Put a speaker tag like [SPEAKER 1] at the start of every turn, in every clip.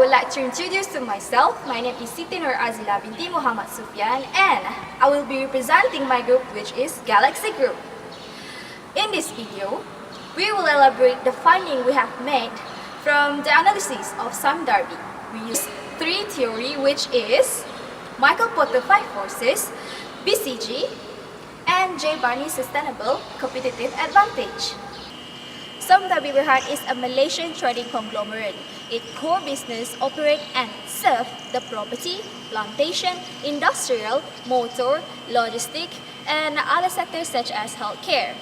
[SPEAKER 1] would like to introduce to myself. My name is SITI AZILA binti Muhammad SUFIAN, and I will be representing my group, which is Galaxy Group. In this video, we will elaborate the finding we have made from the analysis of Sime Darby. We use three theory, which is Michael Porter 5 forces, BCG, and J. Barney Sustainable Competitive Advantage. Sime Darby Bhd is a Malaysian trading conglomerate. Its core business operates and serves the property, plantation, industrial, motor, logistics, and other sectors such as healthcare.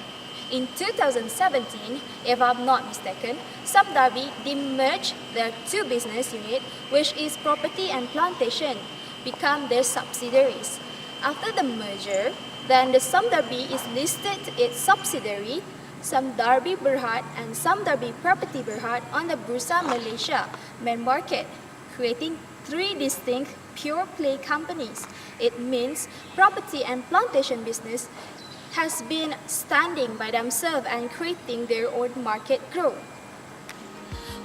[SPEAKER 1] In 2017, if I'm not mistaken, Sime Darby demerged their two business units, which is property and plantation, become their subsidiaries. After the merger, then the Sime Darby is listed its subsidiary, Sime Darby Bhd and Sime Darby Property Bhd on the Bursa Malaysia main market, creating three distinct pure play companies. It means property and plantation business has been standing by themselves and creating their own market growth.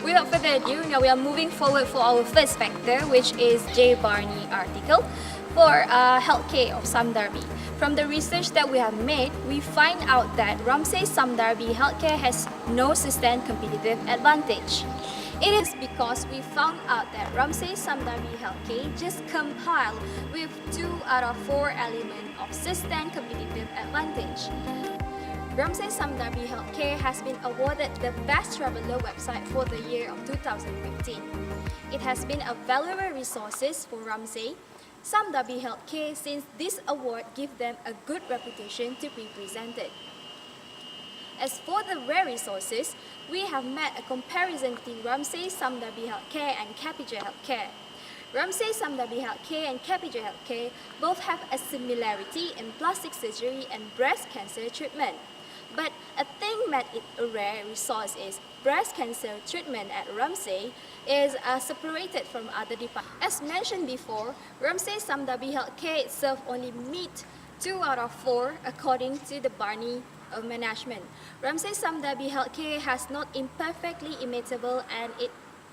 [SPEAKER 1] Without further ado, now we are moving forward for our first factor, which is J. Barney article for healthcare of Sime Darby. From the research that we have made, we find out that Ramsay Sime Darby Healthcare has no sustained competitive advantage. It is because we found out that Ramsay Sime Darby Healthcare just compiled with 2 out of 4 elements of sustained competitive advantage. Ramsay Sime Darby Healthcare has been awarded the Best Traveler website for the year of 2015. It has been a valuable resource for Ramsay Sime Darby Healthcare, since this award gives them a good reputation to be presented. As for the rare resources, we have made a comparison between Ramsay Sime Darby Healthcare and Capija Healthcare. Ramsay Sime Darby Healthcare and Capija Healthcare both have a similarity in plastic surgery and breast cancer treatment. But a thing that is a rare resource is breast cancer treatment at Ramsay is separated from other departments. As mentioned before, Ramsay Sime Darby Healthcare itself only meet 2 out of 4 according to the Barney management. Ramsay Sime Darby Healthcare has not imperfectly imitable and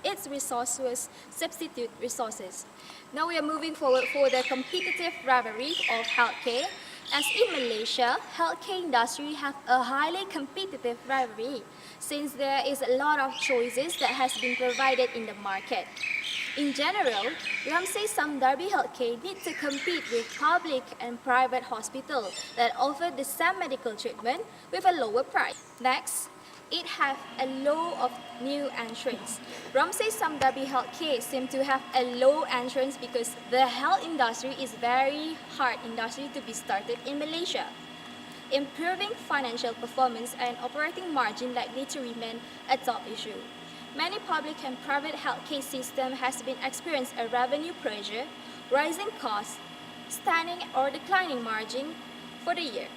[SPEAKER 1] its resources substitute resources. Now we are moving forward for the competitive rivalry of healthcare. As in Malaysia, healthcare industry have a highly competitive rivalry since there is a lot of choices that has been provided in the market. In general, Ramsay Sime Darby Healthcare need to compete with public and private hospitals that offer the same medical treatment with a lower price. Next, it has a low of new entrants. Ramsay Sime Darby Healthcare seem to have a low entrance because the health industry is very hard industry to be started in Malaysia. Improving financial performance and operating margin likely to remain a top issue. Many public and private healthcare system has been experienced a revenue pressure, rising costs, standing or declining margin for the year.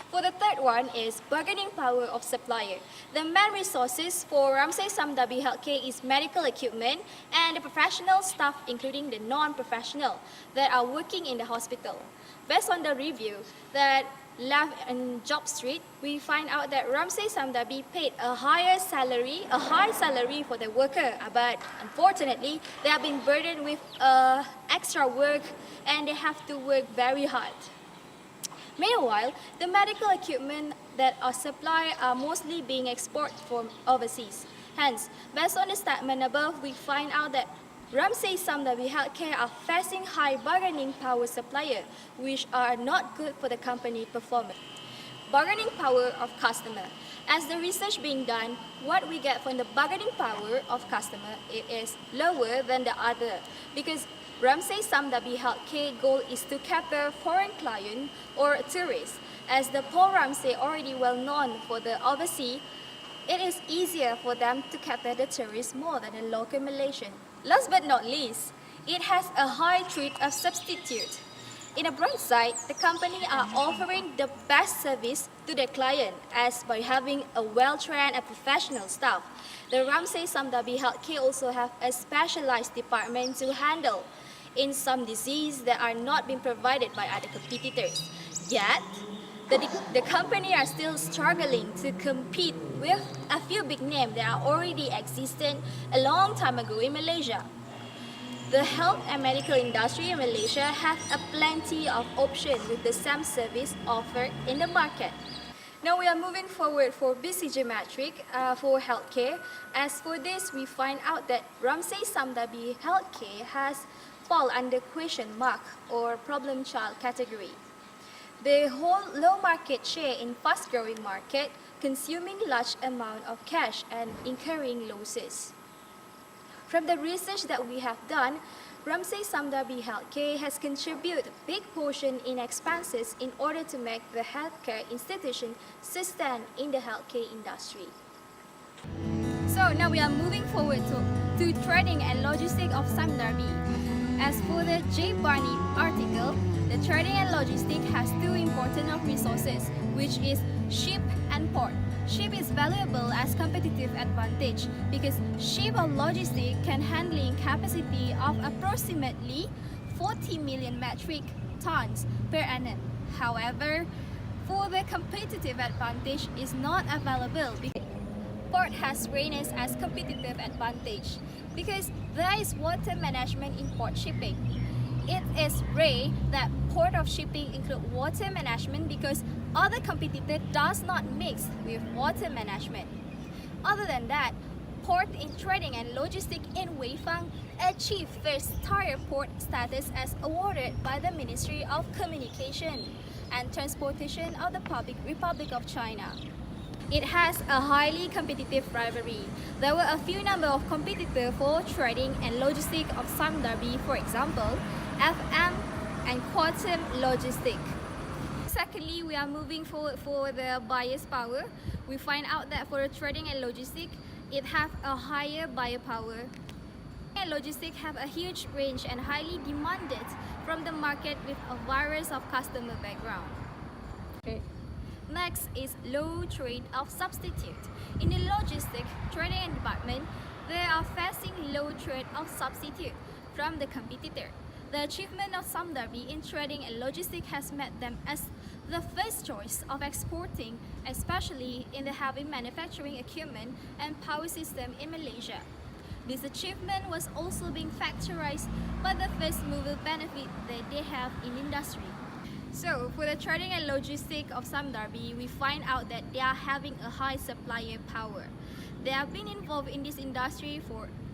[SPEAKER 1] For the third one is bargaining power of supplier. The main resources for Ramsay Sime Darby Healthcare is medical equipment and the professional staff, including the non-professional that are working in the hospital. Based on the review that left in Job Street, we find out that Ramsay Sime Darby paid a high salary for the worker, but unfortunately they have been burdened with extra work and they have to work very hard. Meanwhile, the medical equipment that are supplied are mostly being exported from overseas. Hence, based on the statement above, we find out that Ramsay Sime Darby Healthcare are facing high bargaining power supplier, which are not good for the company performance. Bargaining power of customer. As the research being done, what we get from the bargaining power of customer, it is lower than the other, because Ramsay Sime Darby Healthcare goal is to capture foreign client or tourists. As the Paul Ramsay already well known for the overseas, it is easier for them to capture the tourists more than the local Malaysian. Last but not least, it has a high rate of substitute. In a bright side, the company are offering the best service to their client as by having a well-trained and professional staff. The Ramsay Sime Darby Healthcare also have a specialized department to handle in some disease that are not being provided by other competitors. Yet, the company are still struggling to compete with a few big names that are already existent a long time ago in Malaysia. The health and medical industry in Malaysia have a plenty of options with the same service offered in the market. Now we are moving forward for BCG metric for healthcare. As for this, we find out that Ramsay Sime Darby Healthcare has fall under question mark or problem child category. They hold low market share in fast-growing market, consuming large amount of cash and incurring losses. From the research that we have done, Ramsay Sime Darby Healthcare has contributed a big portion in expenses in order to make the healthcare institution sustain in the healthcare industry. So now we are moving forward to trading and logistics of Sime Darby. As for the J. Barney article, the trading and logistics has two important resources, which is ship and port. Ship is valuable as competitive advantage because ship or logistics can handling capacity of approximately 40 million metric tons per annum. However, for the competitive advantage is not available because port has readiness as competitive advantage because there is water management in port shipping. It is rare that port of shipping include water management because other competitor does not mix with water management. Other than that, port in trading and logistics in Weifang achieved first tier port status as awarded by the Ministry of Communication and Transportation of the Republic of China. It has a highly competitive rivalry. There were a few number of competitors for trading and logistics of Sime Darby, for example, FM and Quantum Logistics. Secondly, we are moving forward for the buyer's power. We find out that for the trading and logistics, it have a higher buyer power. And logistics have a huge range and highly demanded from the market with a variety of customer background. Okay. Next is low trade of substitute. In the logistics trading and department, they are facing low trade of substitute from the competitor. The achievement of Sime Darby in trading and logistics has made them as the first choice of exporting, especially in the heavy manufacturing equipment and power system in Malaysia. This achievement was also being factorized by the first mover benefit that they have in industry. So, for the trading and logistics of Sime Darby, we find out that they are having a high supplier power. They have been involved in this industry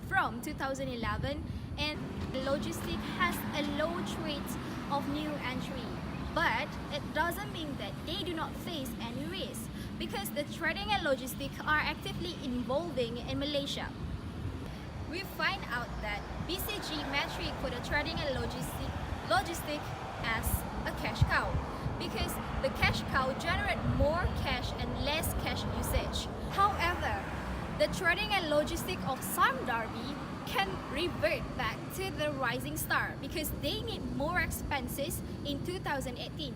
[SPEAKER 1] from 2011, and logistics has a low rate of new entry. But it doesn't mean that they do not face any risk because the trading and logistics are actively evolving in Malaysia. We find out that BCG metric for the trading and logistics as a cash cow because the cash cow generate more cash and less cash usage. However, the trading and logistics of Sime Darby can revert back to the rising star because they need more expenses in 2018.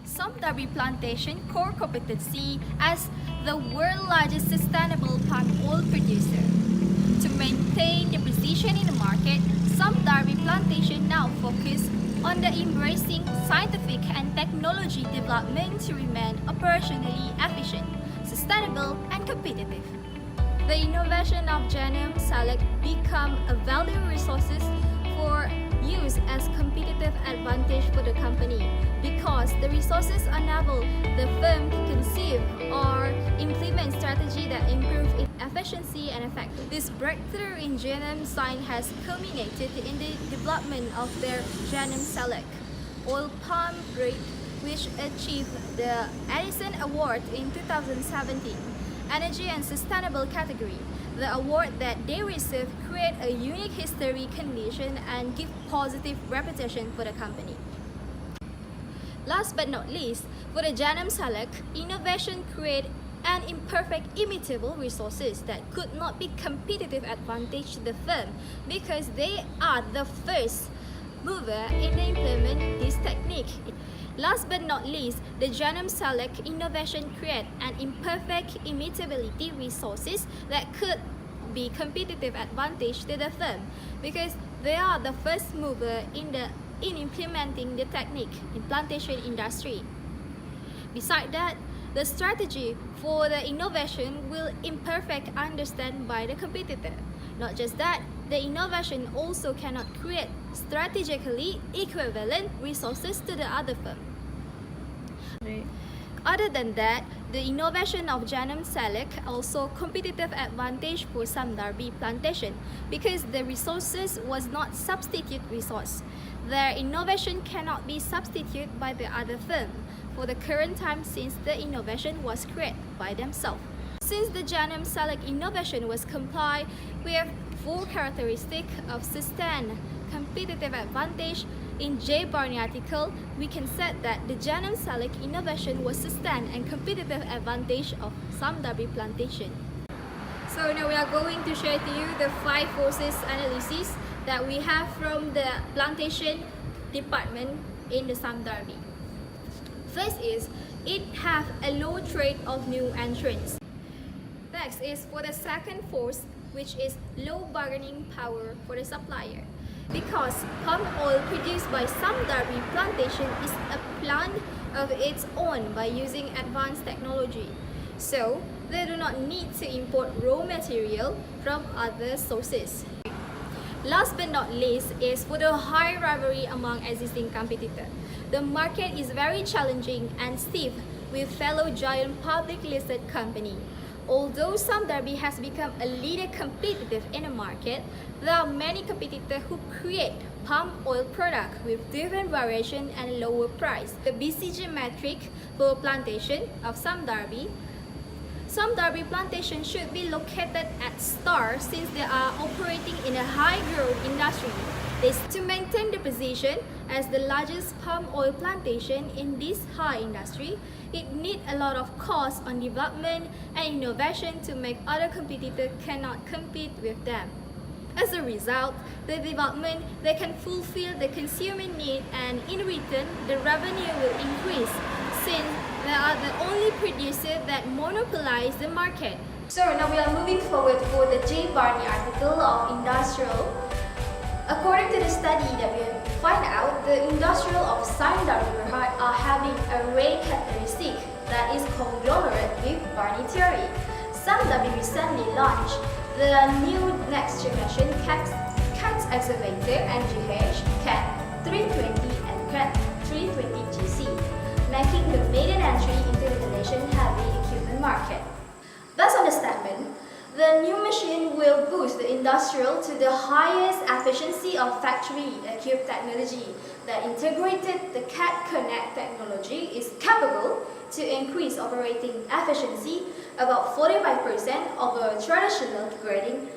[SPEAKER 1] Sime Darby plantation core competency as the world's largest sustainable palm oil producer. To maintain the position in the market, Sime Darby plantation now focus on the embracing scientific and technology development to remain operationally efficient, sustainable, and competitive. The innovation of genome select become a valuable resources for use as competitive advantage for the company because the resources enable the firm to conceive or implement strategy that improve its efficiency and effectiveness. This breakthrough in genome science has culminated in the development of their genome select oil palm breed, which achieved the Edison Award in 2017. Energy and Sustainable category. The award that they received create a unique history condition and give positive reputation for the company. Last but not least, for the Genome Select, innovation create an imperfect imitable resources that could not be competitive advantage to the firm because they are the first mover in the implement this technique. Last but not least, the Genome Select innovation create an imperfect imitability resources that could be competitive advantage to the firm because they are the first mover in implementing the technique in plantation industry. Besides that, the strategy for the innovation will imperfect understand by the competitor. Not just that, the innovation also cannot create strategically equivalent resources to the other firm. Other than that, the innovation of Janum Select also competitive advantage for Sime Darby plantation because the resources was not substitute resource. Their innovation cannot be substituted by the other firm for the current time since the innovation was created by themselves. Since the Janum Select innovation was complied with 4 characteristics of sustained competitive advantage, in J. Barney article, we can say that the Janum Select innovation was sustained and competitive advantage of Sime Darby plantation. So now we are going to share to you the 5 forces analysis that we have from the plantation department in the Sime Darby. First is, it have a low rate of new entrants. Next is for the second force, which is low bargaining power for the supplier. Because palm oil produced by Sime Darby plantation is a plant of its own by using advanced technology. So, they do not need to import raw material from other sources. Last but not least is for the high rivalry among existing competitors. The market is very challenging and stiff with fellow giant public listed company. Although Sime Darby has become a leader competitive in the market, there are many competitors who create palm oil product with different variation and lower price. The BCG metric for plantation of Sime Darby plantation should be located at star since they are operating in a high growth industry. To maintain the position as the largest palm oil plantation in this high industry, it needs a lot of cost on development and innovation to make other competitors cannot compete with them. As a result, the development they can fulfill the consumer need, and in return, the revenue will increase since they are the only producer that monopolize the market. So now we are moving forward for the J. Barney article of industrial. According to the study that we find out, the industrial of Sime Darby Bhd are having a rare characteristic that is conglomerate with Barney theory. Sime Darby recently launched the new next generation CAT excavator NGH, CAT 320 and CAT 320 GC, making the maiden entry into the Malaysian heavy equipment market. Thus on the statement, the new machine will boost the industrial to the highest efficiency of factory-equipped technology. The integrated the CAT Connect technology is capable to increase operating efficiency about 45% over traditional grading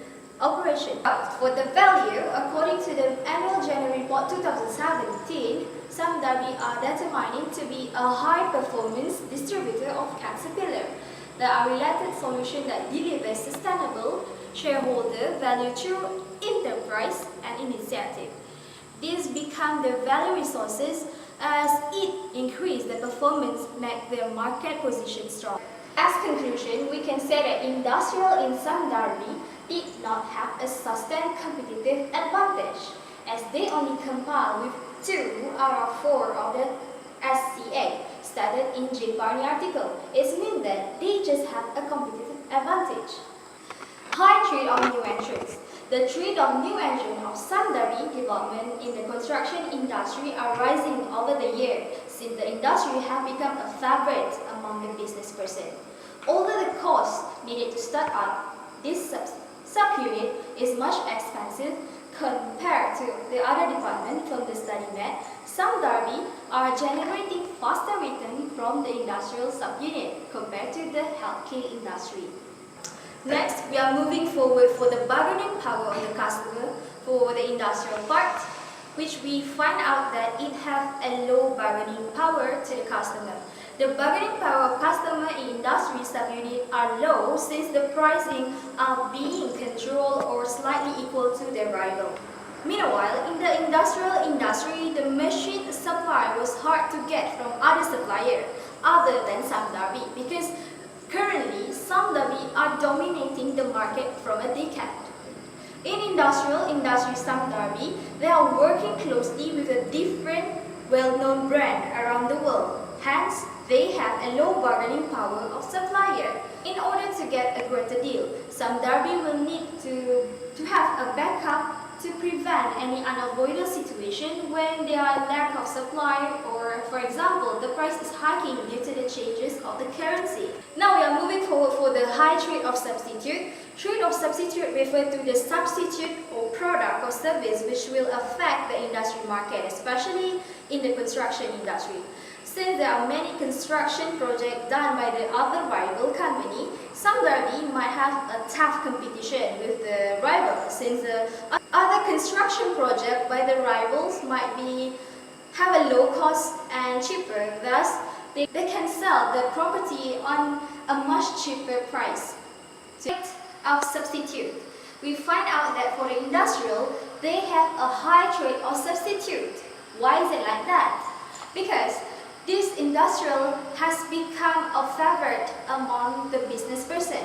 [SPEAKER 1] operation. For the value, according to the annual January report 2017, Sime Darby are determining to be a high-performance distributor of Caterpillar. There are related solutions that deliver sustainable shareholder value through enterprise and initiative. These become the value resources as it increases the performance, make their market position strong. As conclusion, we can say that industrial in Sime Darby did not have a sustained competitive advantage, as they only compile with 2 out of 4 of the SCA stated in J. Barney article. It means that they just have a competitive advantage. High trade of new entrants. The trade of new entrants of Sime Darby development in the construction industry are rising over the year since the industry has become a favorite among the business person. Although the cost needed to start up this subunit is much expensive compared to the other department from the study made, Sime Darby are generating faster return from the industrial subunit compared to the healthcare industry. Next, we are moving forward for the bargaining power of the customer for the industrial part, which we find out that it has a low bargaining power to the customer. The bargaining power of customer in industry subunit are low since the pricing are being controlled or slightly equal to their rival. Meanwhile, in the industrial industry, the machine supply was hard to get from other suppliers other than Sime Darby because currently Sime Darby are dominating the market from a decade. In industrial industry Sime Darby, they are working closely with a different well-known brand around the world. Hence, they have a low bargaining power of supplier. In order to get a greater deal, Sime Darby will need to to have a backup to prevent any unavoidable situation when there are lack of supply or, for example, the price is hiking due to the changes of the currency. Now we are moving forward for the high trade of substitute. Trade of substitute refers to the substitute or product or service which will affect the industry market, especially in the construction industry. Since there are many construction projects done by the other rival company, Sime Darby might have a tough competition with the rival, since the other construction project by the rivals might have a low cost and cheaper. Thus, they can sell the property on a much cheaper price. Of substitute, we find out that for the industrial, they have a high trade of substitute. Why is it like that? Because this industrial has become a favorite among the business person.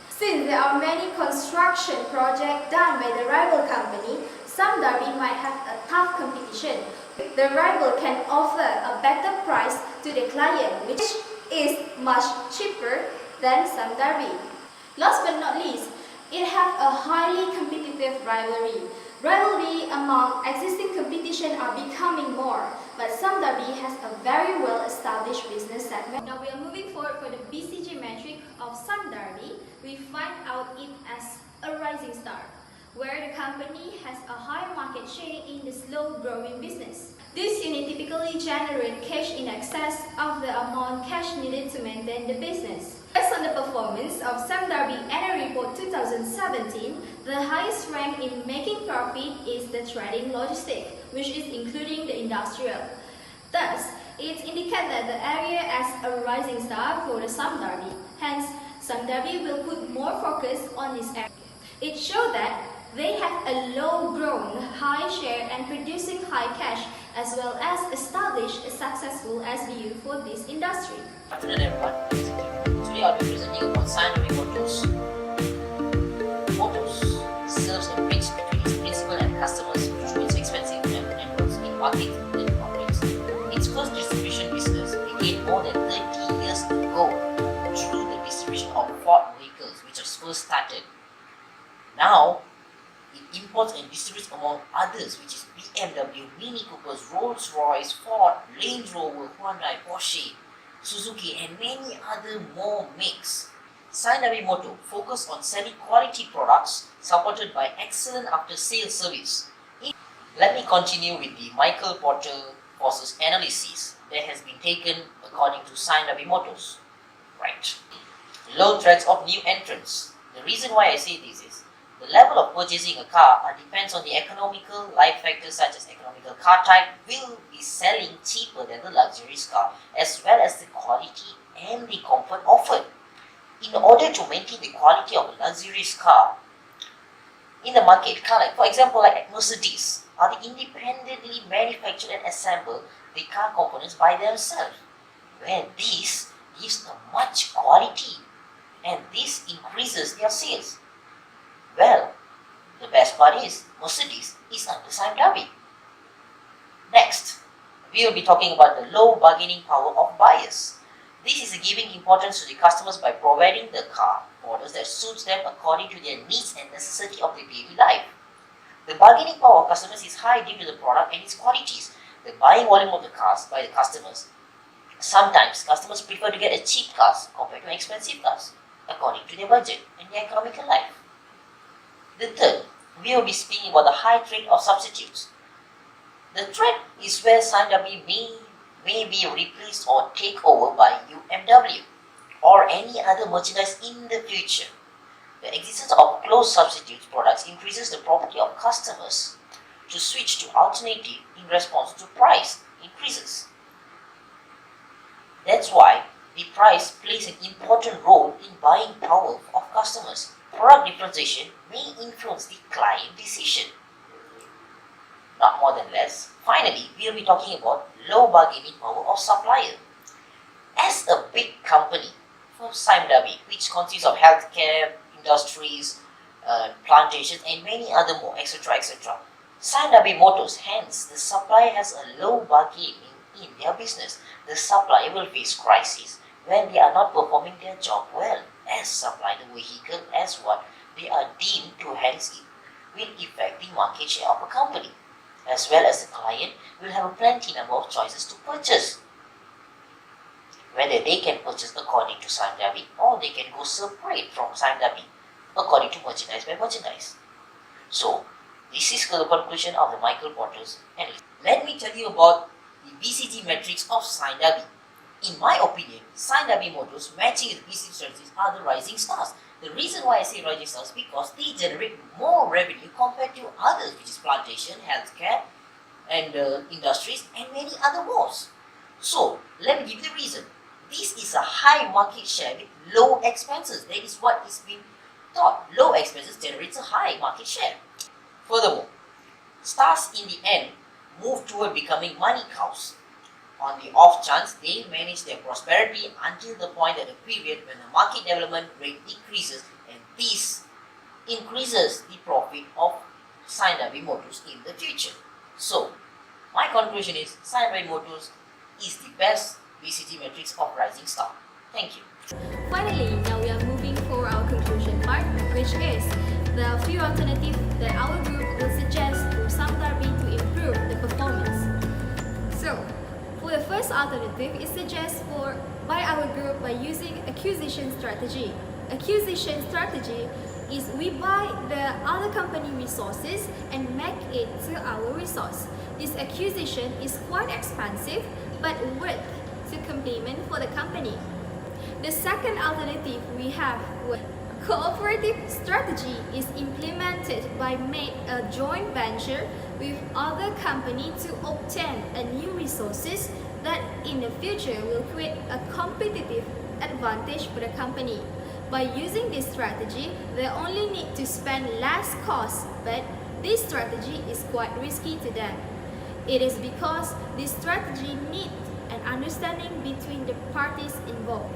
[SPEAKER 1] Since there are many construction projects done by the rival company, Sime Darby might have a tough competition. The rival can offer a better price to the client, which is much cheaper than Sime Darby. Last but not least, it has a highly competitive rivalry. Rivalry among existing competition are becoming more, but Sime Darby has a very well-established business segment. Now we are moving forward for the BCG metric of Sime Darby. We find out it as a rising star, where the company has a high market share in the slow-growing business. This unit typically generates cash in excess of the amount cash needed to maintain the business. Based on the performance of Sime Darby Annual Report 2017, the highest rank in making profit is the trading logistic, which is including the industrial. Thus, it indicates that the area as a rising star for the Sime Darby. Hence, Sime Darby will put more focus on this area. It shows that they have a low-grown, high share and producing high cash, as well as establish a successful SBU for this industry.
[SPEAKER 2] Afternoon everyone. Today I'll be presenting about Sime Darby Motors. Motors serves a bridge between its principal and customers through its expensive networks in markets and operates. Its first distribution business began more than 30 years ago through the distribution of Ford vehicles, which was first started. Now, it imports and distributes among others, which is BMW, Mini Coopers, Rolls-Royce, Ford, Range Rover, Hyundai, Porsche, Suzuki and many other more makes. Sime Darby Motor focus on selling quality products supported by excellent after-sales service. Let me continue with the Michael Porter Forces analysis that has been taken according to Sime Darby Motors. Right. Low threats of new entrants. The reason why I say this is the level of purchasing a car depends on the economical life factors such as economical car type will be selling cheaper than the luxurious car, as well as the quality and the comfort offered. In order to maintain the quality of a luxurious car in the market, for example like Mercedes, are they independently manufactured and assemble the car components by themselves, where this gives a much quality and this increases their sales. Well, the best part is Mercedes is under Sime Darby. Next, we will be talking about the low bargaining power of buyers. This is giving importance to the customers by providing the car models that suits them according to their needs and necessity of their daily life. The bargaining power of customers is high due to the product and its qualities. The buying volume of the cars by the customers. Sometimes customers prefer to get a cheap cars compared to expensive cars according to their budget and their economical life. The third, we will be speaking about the high trade of substitutes. The trade is where Sime Darby may be replaced or taken over by UMW or any other merchandise in the future. The existence of closed substitute products increases the property of customers to switch to alternative in response to price increases. That's why the price plays an important role in buying power of customers. Product differentiation may influence the client decision. Not more than less. Finally, we will be talking about low bargaining power of supplier. As a big company for Sime Darby, which consists of healthcare, industries, plantations and many other more, etc. etc. Sime Darby Motors, hence the supplier has a low bargaining in their business. The supplier will face crisis when they are not performing their job well as supply the vehicle as what they are deemed to hence will affect the market share of a company, as well as the client will have a plenty number of choices to purchase. Whether they can purchase according to Sime Darby or they can go separate from Sime Darby according to merchandise by merchandise. So, this is the conclusion of the microportals. And let me tell you about the BCG metrics of Sime Darby. In my opinion, Sime Darby models matching with BCG strategies are the rising stars. The reason why I say rising stars is because they generate more revenue compared to others, which is plantation, healthcare, and industries, and many other more. So, let me give you the reason. This is a high market share with low expenses. That is what is being taught. Low expenses generates a high market share. Furthermore, stars in the end move toward becoming money cows. On the off chance, they manage their prosperity until the point at the period when the market development rate decreases, and this increases the profit of Sime Darby Motors in the future. So, my conclusion is Sime Darby Motors is the best BCG metrics of rising star. Thank you.
[SPEAKER 1] Finally, now we are moving for our conclusion part, which is the few alternatives that our group will suggest for Sime Darby to improve the performance. So, for the first alternative is suggested by our group by using acquisition strategy. Acquisition strategy is we buy the other company resources and make it to our resource. This acquisition is quite expensive but worth to complement for the company. The second alternative we have with cooperative strategy is implemented by make a joint venture with other company to obtain a new resources that in the future will create a competitive advantage for the company. By using this strategy, they only need to spend less cost, but this strategy is quite risky to them. It is because this strategy needs an understanding between the parties involved.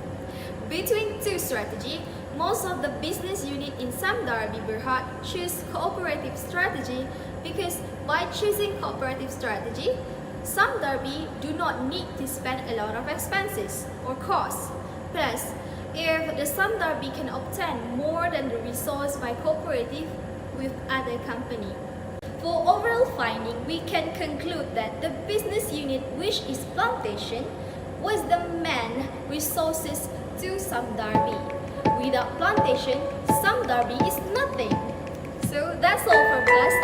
[SPEAKER 1] Between two strategies, most of the business unit in Sime Darby Bhd choose cooperative strategy because by choosing cooperative strategy, Sime Darby do not need to spend a lot of expenses or costs. Plus, if the Sime Darby can obtain more than the resource by cooperative with other company. For overall finding, we can conclude that the business unit, which is plantation, was the main resources to Sime Darby. Without plantation, Sime Darby is nothing. So that's all from us.